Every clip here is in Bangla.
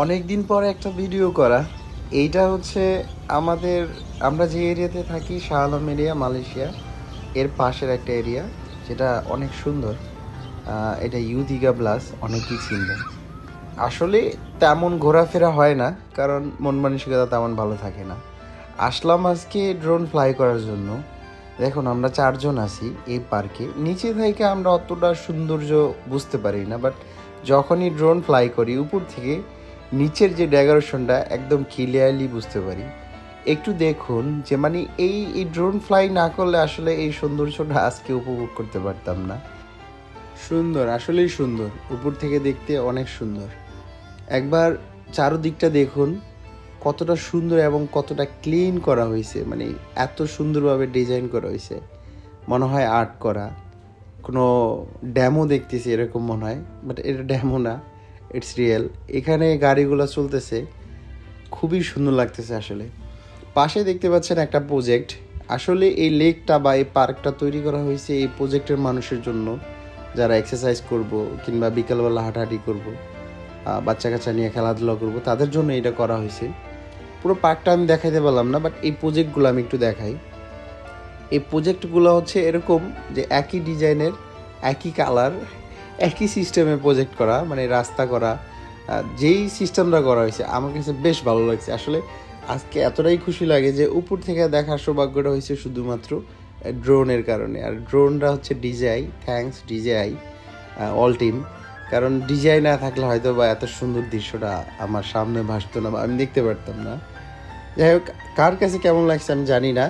অনেক দিন পরে একটা ভিডিও করা। এইটা হচ্ছে আমাদের, আমরা যে এরিয়াতে থাকি, শাহ আলম এরিয়া, মালয়েশিয়া, এর পাশের একটা এরিয়া যেটা অনেক সুন্দর। এটা ইউদিগা ব্লাস, অনেকেই চিনবেন। আসলে তেমন ঘোরাফেরা হয় না, কারণ মন মানসিকতা তেমন ভালো থাকে না। আসলাম আজকে ড্রোন ফ্লাই করার জন্য। দেখুন, আমরা 4 জন আছি এই পার্কে। নিচে থেকে আমরা অতটা সৌন্দর্য বুঝতে পারি না, বাট যখনই ড্রোন ফ্লাই করি উপর থেকে নিচের যে ডেকোরেশনটা একদম ক্লিয়ারলি বুঝতে পারি। একটু দেখুন যে মানে এই ড্রোন ফ্লাই না করলে আসলে এই সৌন্দর্যটা আজকে উপভোগ করতে পারতাম না। সুন্দর, আসলেই সুন্দর, উপর থেকে দেখতে অনেক সুন্দর। একবার চারদিকটা দেখুন কতটা সুন্দর এবং কতটা ক্লিন করা হয়েছে, মানে এত সুন্দরভাবে ডিজাইন করা হয়েছে, মনে হয় আর্ট করা। কোনো ড্যামো দেখতেছি এরকম মনে হয়, বাট এটা ড্যামো না, ইটস রিয়েল। এখানে গাড়িগুলো চলতেছে, খুবই সুন্দর লাগতেছে আসলে। পাশে দেখতে পাচ্ছেন একটা প্রজেক্ট। আসলে এই লেকটা বা এই পার্কটা তৈরি করা হয়েছে এই প্রজেক্টের মানুষের জন্য, যারা এক্সারসাইজ করব কিংবা বিকালবেলা হাঁটাহাঁটি করব, বাচ্চা কাচ্চা নিয়ে খেলাধুলা করব, তাদের জন্য এটা করা হয়েছে। পুরো পার্কটা আমি দেখাইতে পারলাম না, বাট এই প্রজেক্টগুলো আমি একটু দেখাই। এই প্রজেক্টগুলো হচ্ছে এরকম যে একই ডিজাইনের, একই কালার, একই সিস্টেমে প্রজেক্ট করা, মানে রাস্তা করা। যেই সিস্টেমটা করা হয়েছে আমার কাছে বেশ ভালো লাগছে আসলে। আজকে এতটাই খুশি লাগে যে উপর থেকে দেখার সৌভাগ্যটা হয়েছে শুধুমাত্র ড্রোনের কারণে। আর ড্রোনটা হচ্ছে DJI, thanks DJI all team. কারণ ডিজেআই না থাকলে হয়তো বা এত সুন্দর দৃশ্যটা আমার সামনে ভাসতো না বা আমি দেখতে পারতাম না। যাই হোক, কার কাছে কেমন লাগছে আমি জানি না।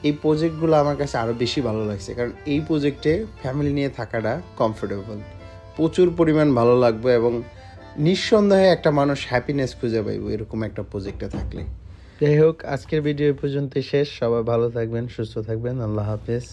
এই প্রজেক্টগুলো আমার কাছে আরও বেশি ভালো লাগছে, কারণ এই প্রজেক্টে ফ্যামিলি নিয়ে থাকাটা কমফোর্টেবল, প্রচুর পরিমাণ ভালো লাগবে এবং নিঃসন্দেহে একটা মানুষ হ্যাপিনেস খুঁজে পাইব এরকম একটা প্রজেক্টে থাকলে। যাই হোক, আজকের ভিডিও এই পর্যন্তই শেষ। সবাই ভালো থাকবেন, সুস্থ থাকবেন, আল্লাহ হাফেজ।